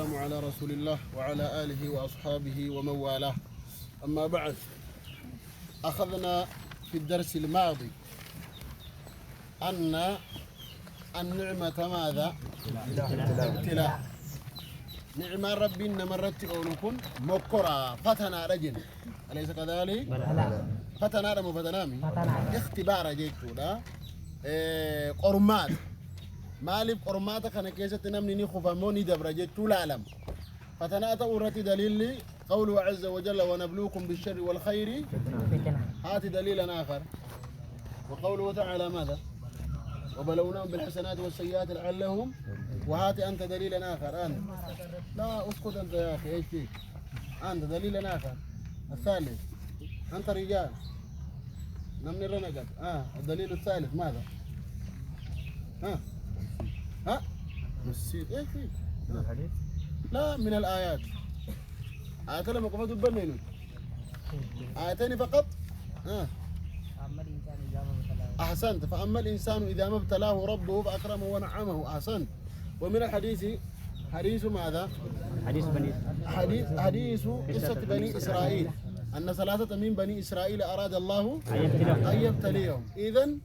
والسلام على رسول الله وعلى آله وأصحابه ومن والاه. أما بعد، أخذنا في الدرس الماضي أن النعمة ماذا؟ ابتلاء. نعمة ربي مرت أولكم مكرا فتنا رجل، أليس كذلك؟ فتنا رمو فتنامي اختبار جيتو لا قرمات مالي قرمات كان كيسة نمني خفموني دبر جيتو العالم فتنا تورتي دليل قوله عز وجل ونبلوكم بالشر والخير هات دليلا آخر، وقوله تعالى ماذا؟ وبلوناهم بالحسنات والسيئات لعلهم، وهات أنت دليلا آخر. أنت لا اسكت أنت يا أخي، إيش فيك؟ أنت دليلا آخر. الثالث أنت رجال نمني رنقت. الدليل الثالث ماذا؟ نسيت. إيش فيك؟ من الحديث؟ لا، من الآيات. آيات لما قفت البنين آيتين فقط. أحسنت. فأما الإنسان إذا ما ابتلاه ربه فأكرمه ونعمه. أحسنت. ومن الحديث حديث ماذا؟ حديث قصة بني إسرائيل، أن ثلاثة من بني إسرائيل أراد الله أن يبتليهم. إذن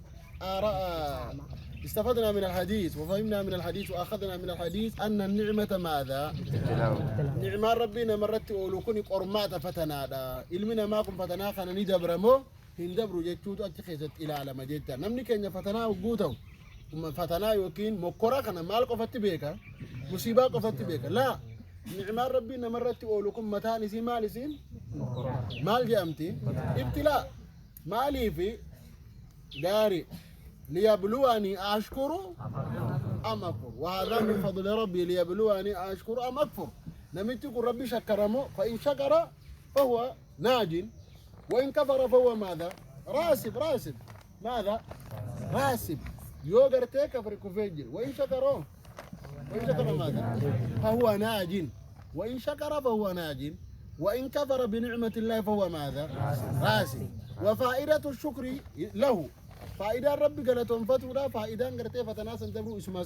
استفدنا من الحديث وفهمنا من الحديث وأخذنا من الحديث أن النعمة ماذا؟ نعمة ربنا مرت أولوكني قرمات فتنا علمنا ماكم فتنا خانا ندبرمو هندبرو جيتشوتو أتخيزت إلى على جيتا نمني كينيا فتنا وقوتو فتنا يوكين مكورا خانا مال قفت بيكا مصيبة قفت بيكا. لا، نعمة ربنا مرت أولوكم متاني سي مالي سين مال جامتي ابتلاء مالي في داري ليبلوني أشكر أم أكفر، وهذا من فضل ربي ليبلوني أشكر أم أكفر. نمتكم ربي شكرمه، فإن شكر فهو ناج وإن كفر فهو ماذا؟ راسب. ماذا؟ راسب. يوغر تكفر كفجر. وإن شكر ماذا؟ فهو ناج. وإن شكر فهو ناج وإن كفر بنعمة الله فهو ماذا؟ راسب. وفائدة الشكر له فائدة ربي قالتهم فتورا فائدة قرتي فتناس انتبروا اسمها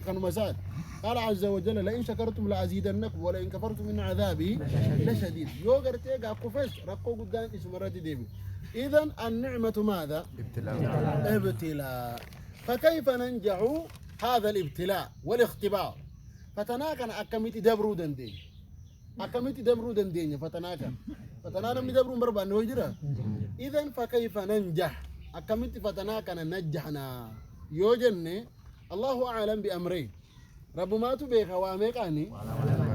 كانوا مساد. قال عز وجل لئن شكرتم لأزيدنكم ولئن كفرتم من عذابي لشديد. يو قرتي قاكوفش رقو قدام اسم رد ديبي. إذن النعمة ماذا؟ ابتلاء. فكيف ننجح هذا الابتلاء والاختبار؟ فتناكن أكميتي دبرو دندين فتنانا من دبرو مربع نوجرا. إذن فكيف ننجح؟ أكملت فتناكنا نجحنا يوجني الله أعلم بأمرين رب ما تبيخ واميقاني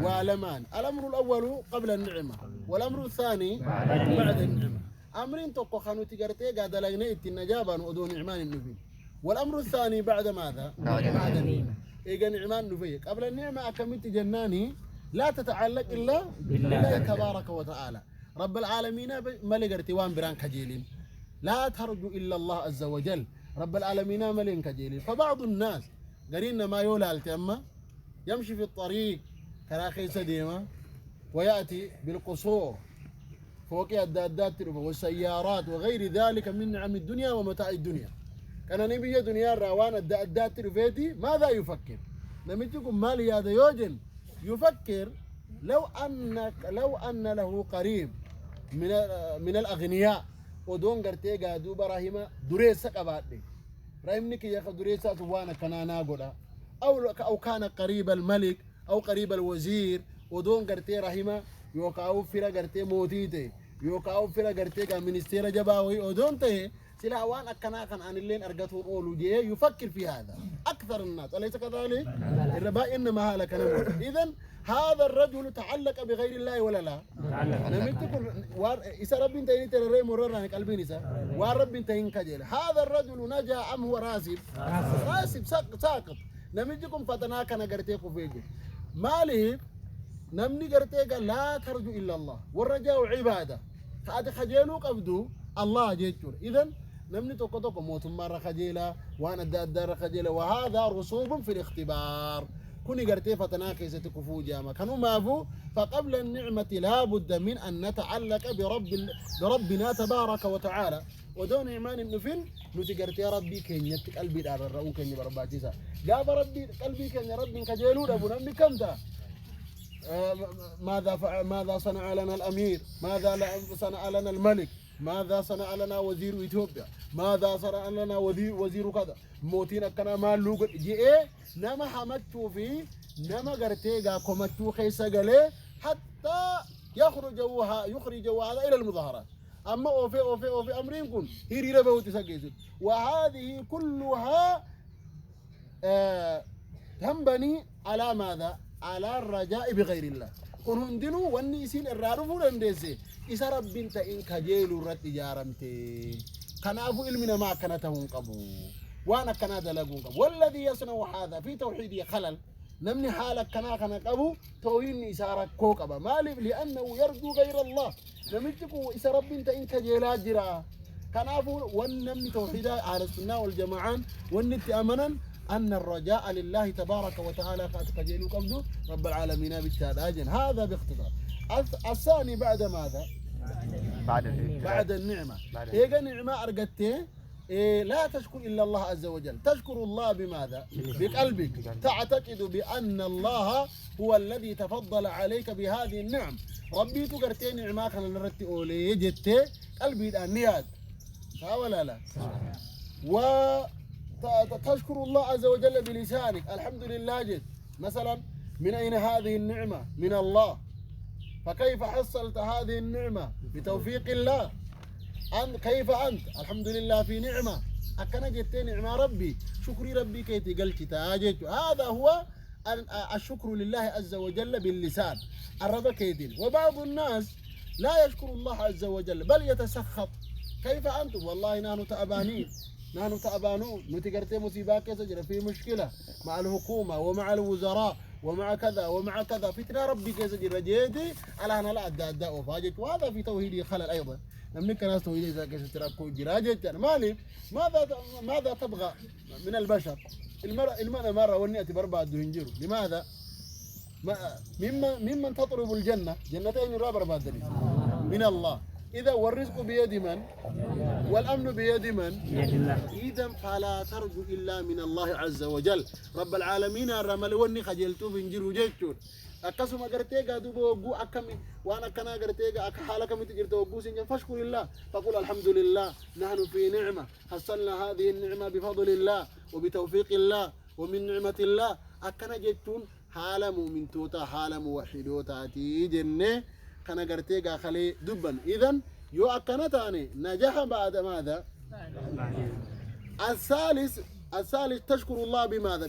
وعلمان. الأمر الأول قبل النعمة والأمر الثاني بعد النعمة. أمرين توقع خانو تجارتي قاد لغنا النجابة ودو نعمان النبي، والأمر الثاني بعد ماذا؟ بعد النعمة. إيجا نعمان نبي قبل النعمة أكملت جناني لا تتعلق إلا بالله تبارك وتعالى رب العالمين. ملقرتي وان بران كجيلين لا ترجو إلا الله عز وجل رب العالمين ملين كجيلين. فبعض الناس قرينا ما يولى التأمة يمشي في الطريق كراخي سديمة ويأتي بالقصور فوق الدادات والسيارات وغير ذلك من نعم الدنيا ومتاع الدنيا. كان نبي دنيا الروان الدادات رفيتي ماذا يفكر؟ لم يجيكم مالي هذا يوجن يفكر لو أن له قريب من الأغنياء ودون قرتي قادو براهيما دريسة قبادي رايمنك يا دريسة سوانا كنانا قولا أو كان قريب الملك أو قريب الوزير ودون قرتي راهيما يوكاو فيرا قرتي موتيتي يوكاو فيرا قرتي كمينستير جباوي ودون تهي سلا وان أكنا كان عن اللين أرجعتون أولو جيه يفكر في هذا أكثر الناس أليس كذلك؟ الربا إنما هلك نموت. إذن هذا الرجل تعلق بغير الله ولا لا؟ أنا متكون إذا رب أنت ترى مررنا قلبي نسا ورب أنت ينكجل. هذا الرجل نجا أم هو راسب ساقط. نمجكم فتنا كان قرتيكو فيجي ماله نمني قرتيك لا ترجو إلا الله والرجاء عبادة. هذا خجلو قبدو الله جيتشور. إذن نمني توكو موت مرة خجيلة وانا الدار خجيلة، وهذا رسوب في الاختبار. كوني قرتي فتناكي ستكفو جاما كانوا مافو. فقبل النعمة لا بد من أن نتعلق بربنا تبارك وتعالى ودون إيمان النفل نتقرتي ربي كين يتك قلبي دار الرؤون كين برباتيسا قاب ربي قلبي كين ربي كجيلو أبو نمي كم دا ماذا صنع لنا الأمير، ماذا صنع لنا الملك، ماذا صنع لنا وزير إثيوبيا، ماذا صنع لنا وزير كذا موتين كنا ما لوج جي نما حمدتو في نما قرتيجا كومتو خيسا قالي حتى يخرج هذا إلى المظاهرات. أما أوفي أمرين كن هي ربه تسجيل. وهذه كلها تنبني على ماذا؟ على الرجاء بغير الله. كن هندنو والنيسين الرارفو لندسي إذا رب انت إن كجيل رت جارمتي كان أبو علمنا ما كانتهم قبو وانا كان هذا لقون قبو والذي يصنع هذا في توحيدي خلل نمني حالك كان قبو توين إسارة كوكبا مالي لأنه يرجو غير الله نمتكو إذا رب انت إن كجيلات جرا كان أبو ونمني توحيدا على السنة والجماعة ونت أمنا أن الرجاء لله تبارك وتعالى كجيل قبضه رب العالمين بالتالي هذا باختصار. الثاني بعد ماذا؟ بعد النعمة. إيه نعمة أرجتة لا تشكر إلا الله عز وجل. تشكر الله بماذا؟ بقلبك تعتقد بأن الله هو الذي تفضل عليك بهذه النعم. ربي تقرتين نعمة خلنا نرتي أولي جت قلبي النيات ولا لا؟ وتشكر الله عز وجل بلسانك الحمد لله جد مثلا من أين هذه النعمة؟ من الله. فكيف حصلت هذه النعمة؟ بتوفيق الله. كيف أنت؟ الحمد لله في نعمة أكنا جت نعمة ربي شكري ربي كيتي قلت تاجت. هذا هو الشكر لله عز وجل باللسان الرضا كيدين. وبعض الناس لا يشكر الله عز وجل بل يتسخط. كيف أنتم؟ والله نحن تعبانين نحن تعبانون نتقرتي مصيبات كذا في مشكلة مع الحكومة ومع الوزراء ومع كذا ومع كذا فتنة ربي كذا جرجيتي على أنا لا أداء وفاجت. وهذا في توحيدي خلل أيضا. نملك ناس توحيدي إذا كذا تراكو جراجت مالي ماذا تبغى من البشر؟ المرأة مرة والنية بربع الدهنجرو. لماذا؟ ممن تطلب الجنة جنتين رابع بادري من الله. إذا والرزق بيد من؟ والأمن بيد من؟ إذا فلا ترجو إلا من الله عز وجل رب العالمين. الرمل وني خجلتو بنجرو جيتشون أكسم أجرتيجا دوبو وجو أكمل وأنا كنا أجرتيجا أكحالك متجرت وجو سنجن فاشكر الله فقول الحمد لله نحن في نعمة حصلنا هذه النعمة بفضل الله وبتوفيق الله ومن نعمة الله. أكنا جيتون حالة مؤمن توتا حالة موحدوتا تيجنة كنا قرتيجا خلي دبن. إذن يو أكنتاني نجح بعد ماذا؟ الثالث تشكر الله بماذا؟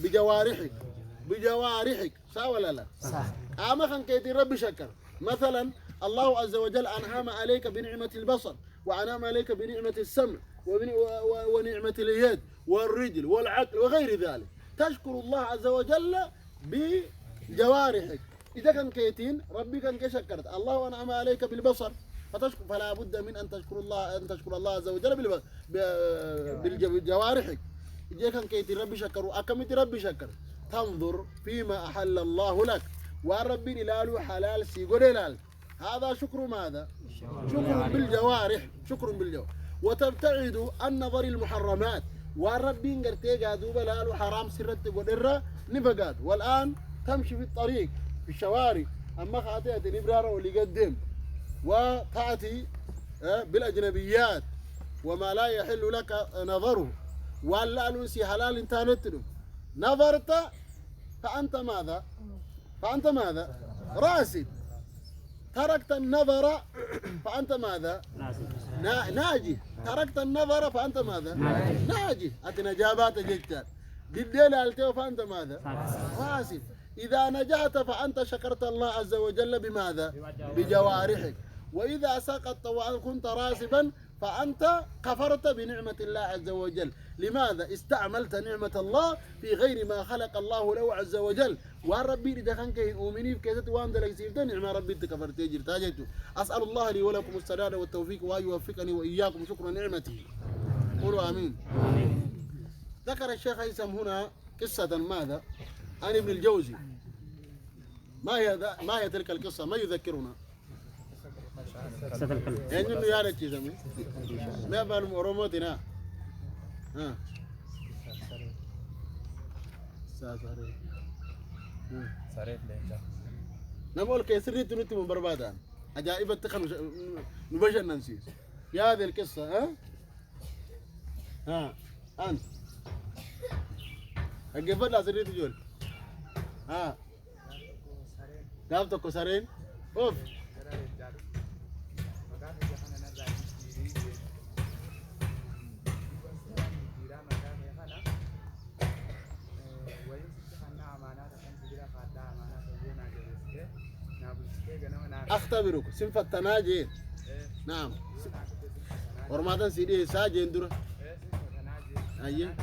بجوارحك صح ولا لا؟ صح. أما خن كيتي ربي شكر مثلا الله عز وجل أنعم عليك بنعمة البصر وأنعم عليك بنعمة السمع ونعمة اليد والرجل والعقل وغير ذلك. تشكر الله عز وجل بجوارحك. إذا كان كيتين ربي كان كشكرت الله أنعم عليك بالبصر فتشكر فلا بد من أن تشكر الله عز وجل بجوارحك. إذا كان كيتين ربي شكر وأكمت ربي شكر تنظر فيما أحل الله لك والربي إلاله حلال سيقول إلال. هذا شكر ماذا؟ شكر بالجوارح. وتبتعد عن نظر المحرمات والربي نقرتيجا دوبا لاله حرام سرت قدرة نفقات. والآن تمشي في الطريق في الشوارع أما خاطئة الإبرار واللي قدم وتأتي بالأجنبيات وما لا يحل لك نظره ولا ألوسي حلال انت نتلو نظرت فأنت ماذا؟ راسد. تركت النظر فأنت ماذا؟ ناجي. تركت النظر فأنت ماذا؟ ناجي. أتنجابات جدا بالدين التو فأنت ماذا؟ راسد. إذا نجحت فأنت شكرت الله عز وجل بماذا؟ بجوارحك. وإذا سقطت وكنت راسبا فأنت كفرت بنعمة الله عز وجل. لماذا؟ استعملت نعمة الله في غير ما خلق الله له عز وجل. والربي إذا كان كيؤمنين كيست وان دلك سيفتا نعمة ربي تكفرت يجر تاجته. أسأل الله لي ولكم السداد والتوفيق وأن يوفقني وإياكم شكر نعمته. قولوا آمين. ذكر الشيخ هيثم هنا قصة ماذا؟ عن ابن الجوزي. ما هي تلك القصة؟ ما يذكرنا؟ يعني إنه يارك جزمي ما بالهم أروماتنا صريف لينجا نقول كيسري تنتي من بربادان عجائب التخن نبشر ننسيس يا هذه القصة ها أنت الجفل لا سريت تقول ها قابتك كسرين أوف أختبرك سنفة تناجي نعم ورمضان سيدي ساجين درا أيه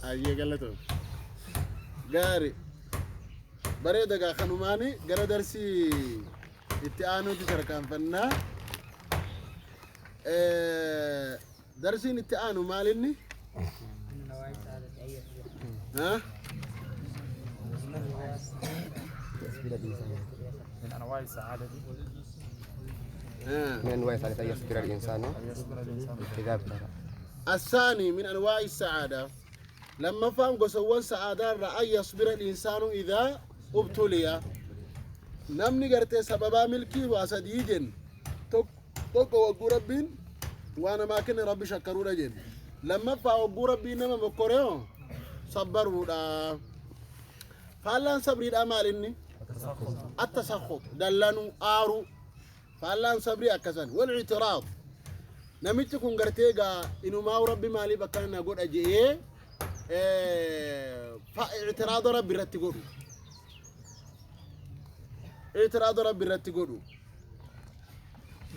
أيه قالته قاري بريدة قا خنوماني قرا درسي اتعانو تشركان فنا درسي اتعانو مالني ها من أنواع السعادة من أنواع السعادة أن يصبر الإنسان إذا ابتلى. الثاني من أنواع السعادة لما فهم قصوان سعادة رأي يصبر الإنسان إذا ابتلي نمني قرتي سببا ملكي واسديجن توك وقو ربين وانا ما كن ربي شكروا رجل لما فهم ربي نما مكوريو صبروا دا فالان صبري الأمال إني التسخط دلانو آرو فالان صبري أكسن والاعتراض نمتكم قرتيغا إنو ما ربي مالي بكان نقول أجيه اعتراض ربي رتقولو اعتراض ربي رتقولو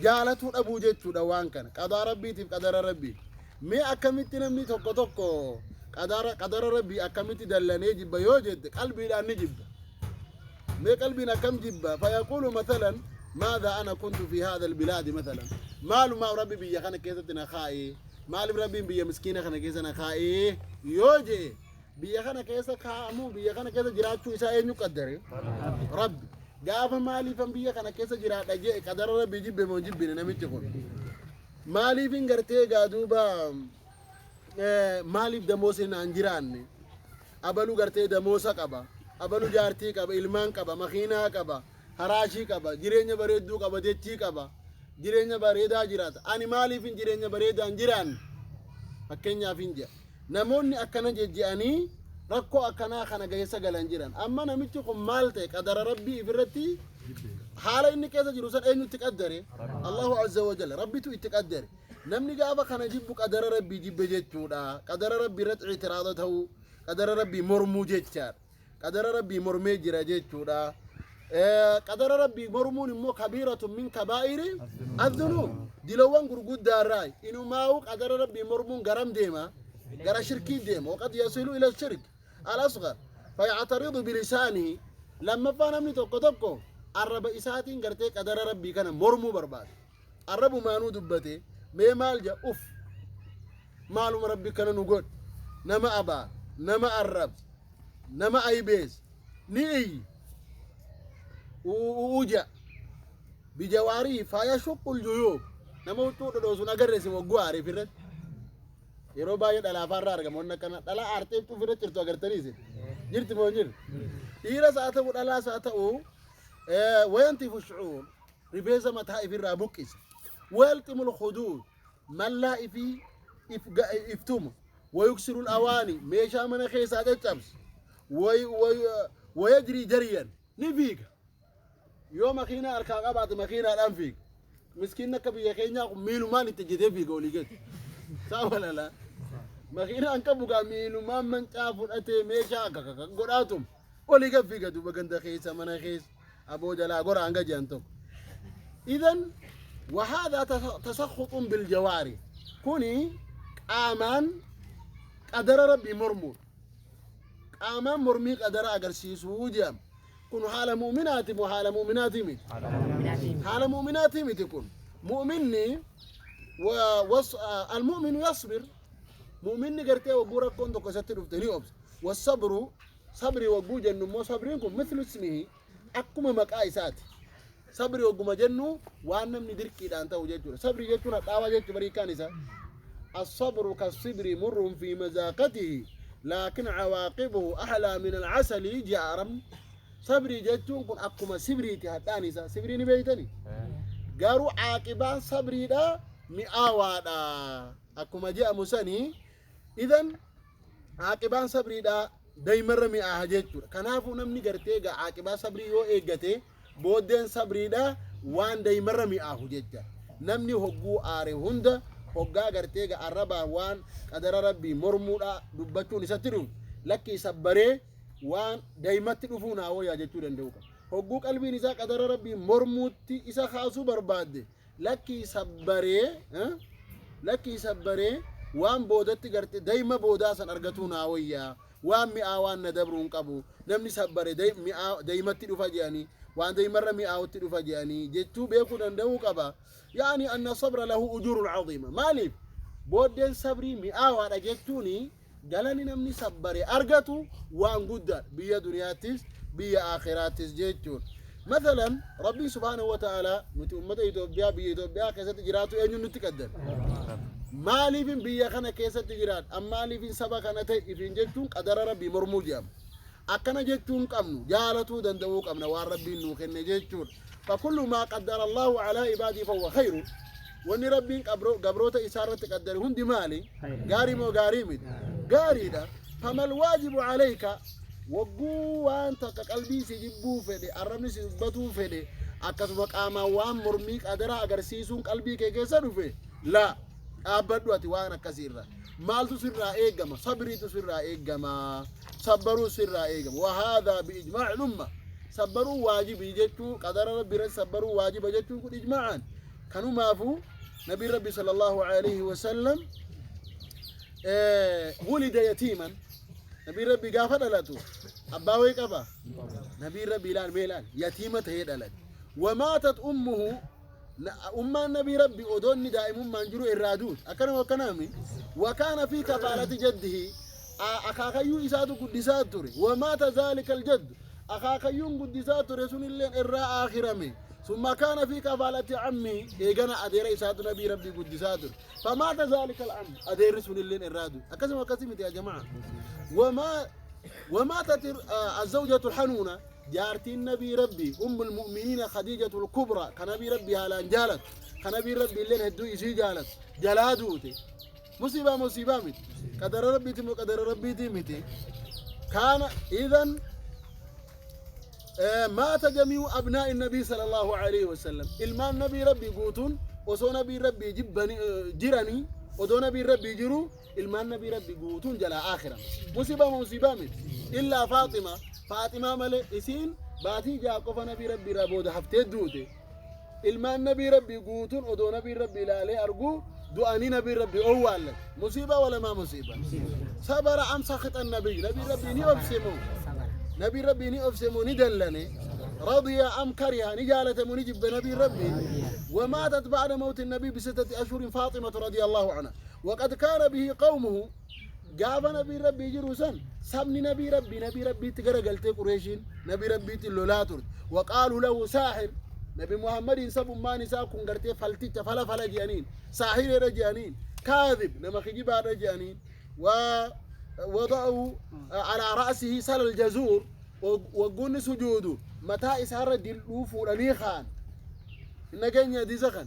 جالتو أبو جيتو دوان كان قدر ربي تف قدر ربي مي أكمتي نمني توكو توكو قدر ربي أكمتي دلاني جيب يوجد قلبي لا نجيب مي قلبي نكم جيب فيقول مثلا ماذا أنا كنت في هذا البلاد مثلا مالو ما ربي بيا خانا كيستنا خائي مالو ربي بيا مسكينة خانا كيستنا خائي يوجي بيا خانا كيسا خامو بيا خانا كيسا جراتو إسا أينو قدري ربي قاف مالي فان بيا خانا كيسا جرات أجي قدر ربي جيب موجب بينا نميت يقول مالي فين قرتي قادوبا مالي بدموسي نانجراني أبلو قرتي دموسا كبا أبلو جارتي كبا إلمان كبا مخينا كبا هراشي كبا جيرينيا بريدو كبا ديتشي كبا جيرينيا بريدا جرات أني مالي فين جيرينيا بريدا انجران فكينيا فينجا نموني أكنا جيجياني ركو أكنا خنا جيسا جلانجران أما نميتكم مالتك قدر ربي إفرتي حالا إني كذا جلوسان أينو تقدري الله عز وجل ربي تو تقدري نمني قابا خنا جيبك قدر ربي جيب جيتشودا قدر ربي رت اعتراضته قدر ربي مرمو جيتشار قدر ربي مرمي جرا جيتشودا قدر ربي مرمون مو كبيرة من كبائر الذنوب دلوان قرقود داراي إنو ماو قدر ربي مرمون قرم ديما قرى شركي ديما وقد يصل إلى الشرك الأصغر فيعترض بلسانه لما فانمني توقو الرب إساتين قرتي قدر ربي كان مرمو برباد الرب مانو دبتي مي مالجا أف معلوم ربي كان نقول نما أبا نما الرب نما أي بيز ني ووجا بجواري فيشق الجيوب نما وتو دوسو نغرسي وغواري فرت يرو باي دلا فارار غمون كان دلا ارتي تو فرت ترتو غرتريسي جرت مونير إيرا ساعته دلا ساعته وينتف الشعور رفيزة متى في الرابوكيس ويلتم الخدود من لا في إفتوم ويكسر الأواني ميشا من خيس هذا التمس ويجري جريا نفيك يوم مخينا الكاغا بعد مخينا الأنفيك مسكين كبي كينيا ميلو ما نتجدي في قولي قد صح ولا لا مخينا أنك بقى ميلو ما من كافر أتي ميشا قراتهم قولي قد في قد وبقند خيس من خيس أبو جلا قرا أنك جانتم إذن وهذا تسخط بالجواري كوني آمان قدر ربي مرمو آمان مرمي قدر أقرسيس وجام كن حال مؤمنات وحال مؤمنات مت حال مؤمنات مت تكون مؤمني المؤمن يصبر مؤمن قرتي وقورا كنت كستر فتني أبس والصبر صبري وجوج النمو صبرينكم مثل اسمه أكما مكايسات صبري وجوما جنو وأنا من درك إذا أنت وجدت صبري جتنا دعوة جت بريكانيسا الصبر كالصبر مر في مذاقته لكن عواقبه أحلى من العسل جارم صبري جتون كن أكما صبري تهتانيسا صبري نبيتني قالوا عاقبة صبري دا مئاوادا أكما جاء مساني إذن عاقبة صبري دا دايما مئاها جتون كنافو نمني قرتي عاقبة صبري يو إيقاتي بودين صبري دا وان دايما مئاهو جتا نمني هقو آري هندا هقا قرتي عربا وان قدر ربي مرمودا دبتو نساترون لكي صبري وان دايما تلفونا ويا جتو دندوكا هقو قلبي نسا قدر ربي مرموتي إسا خاصو برباد لكي صبري وان بودتي قرتي دايما بوداسا أرغتونا ويا وان مئاوان ندبرون قبو نمني صبري دايما تلفا جاني وان دايما مئاو تلفا جاني جتو بيكو دندوكا با يعني أن الصبر له أجور عظيمة مالي بودين صبري مئاوان أجتوني قالني نمني صبري أرغتو وان قدر بيا دنياتيس بيا آخراتيس جتون مثلا ربي سبحانه وتعالى نتي أمة إثيوبيا بيا إثيوبيا كيسة جراتو أين نتقدر مالي فين بيا خنا كيسة جرات أما مالي فين سبا خنا تي فين جتون قدر ربي مرموجام أكنا جتون كمنو جالتو دندو كمنا وربي نوخن جتون فكل ما قدر الله على عباده فهو خير وني ربي قبروت إسارة تقدر هندي مالي قاري مو قاري مد قاري دا فما الواجب عليك وقو وانت كقلبي سيجبو فدي أرمي سيجبتو فدي أكتو مقاما وان مرميك أدرا أغر سيسون قلبي كيسانو فدي لا أبدو أتوانا كثيرا مالتو سرا إيقما صبريتو سرا إيقما صبروا سرا إيقما وهذا بإجماع الأمة صبروا واجب يجتو قدر ربي صبروا واجب يجتو كل إجماعا كانوا مافو نبي ربي صلى الله عليه وسلم ولد يتيما نبي ربي قافل لاتو أباوي كفا نبي ربي لان ميلان يتيمة هيدالت وماتت أمه النبي ربي أدوني دائم منجرو إرادوت أكنا وكنامي وكان في كفالة جده أخاكيو إسادو قدسات توري ومات ذلك الجد أخاكيون قدسات رسول الله إراء آخرمي ثم كان في كفالة عمي إيقنا أدير إساد نبي ربي قدسات فمات ذلك العم أدير رسول الله إرادو أكسم وكسمت يا جماعة وماتت الزوجة الحنونة جارتي النبي ربي أم المؤمنين خديجة الكبرى كنبي ربي هالان جالت كنبي ربي اللين هدو يسي جالت جلادوتي مصيبة مت قدر ربي تمو قدر ربي تمتي كان إذن مات جميع أبناء النبي صلى الله عليه وسلم المان نبي ربي قوتون وصو نبي ربي جبني جراني ودو نبي ربي جرو المان نبي ربي قوتون جلا آخرا مصيبة مت إلا فاطمة ملي إسين باتي جاكوف نبي ربي رابود حفتي دوتي المان نبي ربي قوتون ودو نبي ربي لالي أرقو دعاني نبي ربي أول مصيبة ولا ما مصيبة صبر أم سخط النبي ربي ني أبسمو نبي ربي ني أبسمو ندلني رضي أم كره نجالة منجب نبي ربي وماتت بعد موت النبي ب6 أشهر فاطمة رضي الله عنها وقد كان به قومه قاب نبي ربي جروسا سبني نبي ربي تقرقلت قريشين نبي ربي تلولاتر وقالوا له ساحر نبي محمد سب ما نساكم قرتي فلتت فلا جانين ساحر رجانين كاذب نما خجبا رجانين ووضعوا على رأسه سل الجزور وقلن سجوده متى إسهر دلوف ولنيخان إنك دي زخن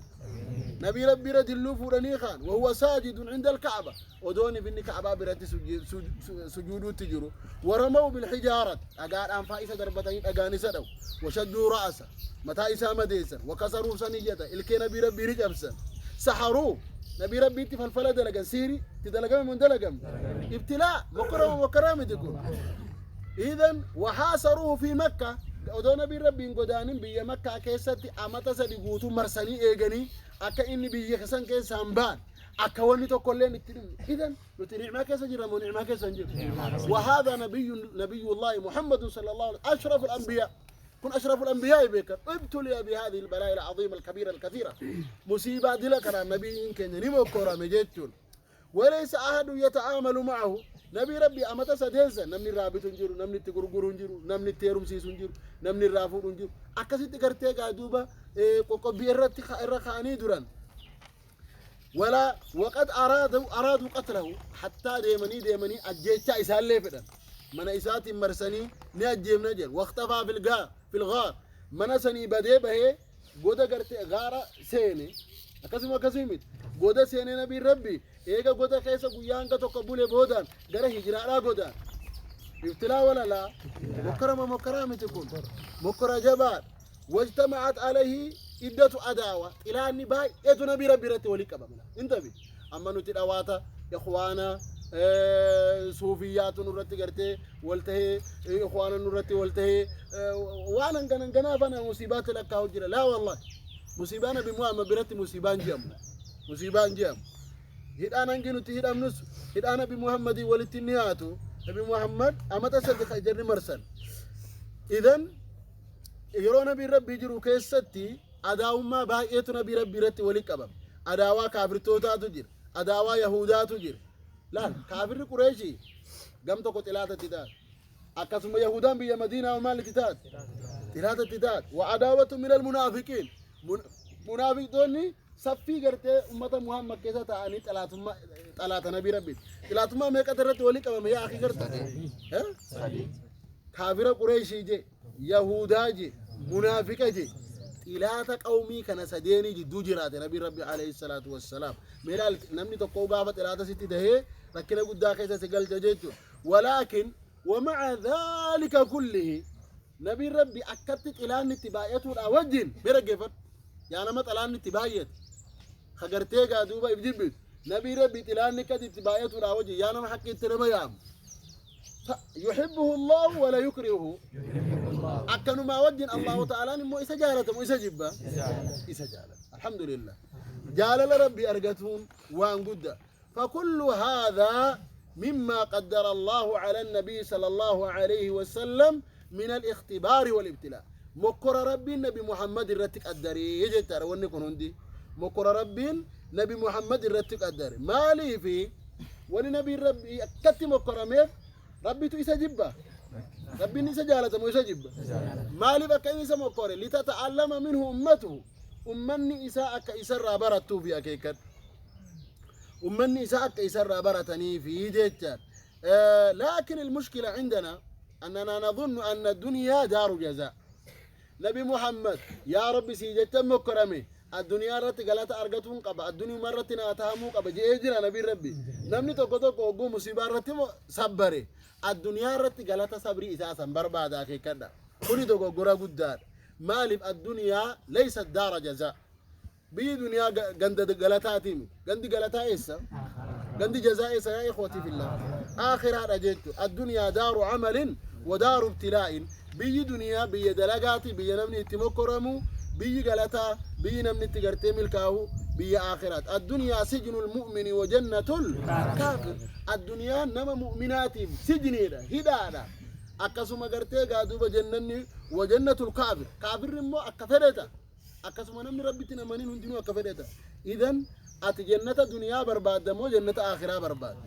نبي ربي رجل فرني خان وهو ساجد عند الكعبة ودوني في الكعبة برات سجود تجرو ورموا بالحجارة أقال أن فائسة دربتين أقاني سدوا وشدوا رأسه متى إسامة ديسر وكسروا سنيته الكي نبي ربي رجبسا سحروا نبي ربي تفلفل دلقا سيري تدلقا من دلقا ابتلاء مكرم وكرامة تكون إذن وحاصروه في مكة ودون نبي ربي قدانين بي مكة كيستي أمتا سدقوتو مرسني إيغني أكا إني بي يخسن كيسا أمبان أكا وني تقولين التنين إذن نتنع ما كيسا جرم ونع ما كيسا جرم وهذا نبي الله محمد صلى الله عليه وسلم أشرف الأنبياء كن أشرف الأنبياء بكر ابتلي بهذه البلايا العظيمة الكبيرة الكثيرة مصيبة دلك على النبي كان نمو كورا مجيتون وليس أحد يتعامل معه نبي ربي أمتا سدينسا نمني رابط نجيرو نمني تقرقر نجيرو نمني تيرم سيس نجيرو نمني رافور نجيرو أكاسي تقرتي قادوبا قبي الرخاني دران ولا وقد أرادوا قتله حتى ديمني أجيتشا إسال ليفدن من إسات مرسني نأجيم نجر واختفى في الغار من سني بدي به قودا قرتي غارة سيني أكاسي قودا سيني نبي ربي إيجا قودا كيسا قيان كتوكبولي بودان غير هجراء قودا ابتلاء ولا لا مكرمة تكون مكرة جبار واجتمعت عليه إدة أداوة إلى أن باي إيتو نبي ربي رتي وليك أبامنا انتبه أما نتي أواتا إخوانا صوفيات نورتي قرتي والته إخوانا نورتي والته وانا نغنا فانا مصيبات لك هجرة لا والله مصيبانا بمؤمن برتي مصيبان جام هدانا نجنو تهدام نسو هدانا بمحمد ولتنياتو نبي محمد أما تصدق جري مرسل إذن يرو نبي ربي جرو كيستي أداو ما بايتو نبي ربي رتي وليك أبام أداوا كافر توتا تجير أداوا يهودا تجير لا كافر قريشي قمتو قتلاتة تداد أكاسم يهودان بي مدينة ومال تداد تلاتة تداد وعداوة من المنافقين منافق دوني سفي قرتي أمة محمد كيسا تعني تلاتة نبي ربي تلاتة ما ميكا ترتي وليك أبام يا أخي قرتي كافر قريشي جي يهودا جي منافق جي إلى قومي كان سديني جدو جرات نبي ربي عليه الصلاة والسلام ميرال نمني تقو قافت إلى ستي دهي لكن أقول داخل سجل جيتو ولكن ومع ذلك كله نبي ربي أكدت إلى أن اتباعيته الأوجين برقفت يعني ما طلع أن اتباعيت خجرتي قادوبا يبجبت نبي ربي إلى أن كد اتباعيته الأوجين يعني ما حكيت رميام يحبه الله ولا يكرهه أكنوا ما وجن الله تعالى مو إسجالة مو إسجبة إسجالة الحمد لله جال ربي أرجتهم وان قد فكل هذا مما قدر الله على النبي صلى الله عليه وسلم من الاختبار والابتلاء مكر ربي النبي محمد الرتك الدري يجي ترى ونكون هندي مكر ربي نبي محمد الرتك الدري ما لي في ولنبي ربي كتم مكرمه ربي تو إسجبة ربي نسجالة مو إسجبة مالي بك إنسا مقارن لتتعلم منه أمته أمني إساء كإسر برتو في أكيكت أمني إساء كإسر برتني في جيتر لكن المشكلة عندنا أننا نظن أن الدنيا دار جزاء نبي محمد يا ربي سيجت مكرمي الدنيا رت قالت أرجتهم قبا الدنيا مرة ناتهموا قبا جيجنا نبي ربي نمني تقطع قوم مصيبة رتم صبري الدنيا رت قالت صبري إساسا بربادا كي كذا كوني تقول قرا قدار مالب الدنيا ليست دار جزاء بي دنيا جند قالتاتهم جند قالتا إيسا جند جزاء إيسا يا إخوتي في الله آخر هذا جيتو الدنيا دار عمل ودار ابتلاء بي دنيا بي دلقاتي بي نمني تمكرمو بي غلطا بي نمني تغرتي ملكاو بي آخرات الدنيا سجن المؤمن وجنة الكافر الدنيا نما مؤمنات سجن هدانا أكسو مغرتي قادو بجنني وجنة الكافر كافر مو أكفرتا أكسو نمني ربي تنمانين هندينو أكفرتا إذن أت جنة الدنيا برباد مو جنة آخرة برباد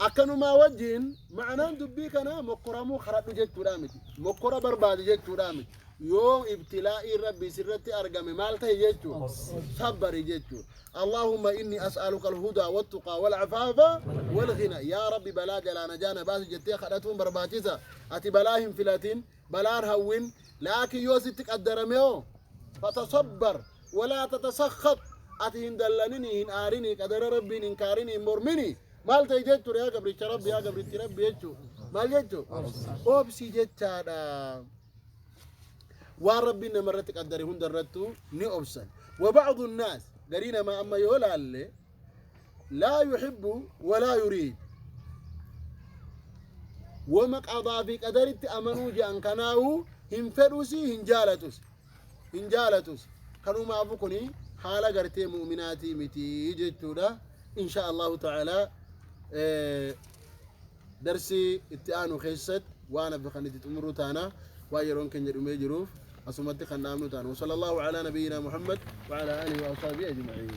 أكنو ما وجين معنا دبي كنا مقرمو خراب جت رامتي مقرا برباد جت رامتي يوم ابتلاء ربي سرتي أرقم مالته يجتو صبر يجتو اللهم إني أسألك الهدى والتقى والعفاف والغنى يا ربي بلا جلانا جانا باس جتي خلاتهم برباتيسا أتي بلاهم فلاتين بلان هون لكن يوسي تقدر ميو فتصبر ولا تتسخط أتهن دلنني إن آرني قدر ربي إن كارني مرمني مال تيجتو يا قبر ربي يا قبر ربي يجتو مال يجتو أوبسي جتا وربي نمرت قدرهن درتو ني أوبسن وبعض الناس قرينا ما أما يقول اللي لا يحب ولا يريد ومك أضافي قدرت أمنو جان كناو هنفروسي هنجالتوس كانوا ما أبوكني حالة قرتي مؤمناتي متي جتودا إن شاء الله تعالى درسي اتعانو خيست وانا بخندي تمرو تانا وايرون كن جرمي جروف أصمتي خنامنو تانا وصلى الله على نبينا محمد وعلى آله وأصحابه أجمعين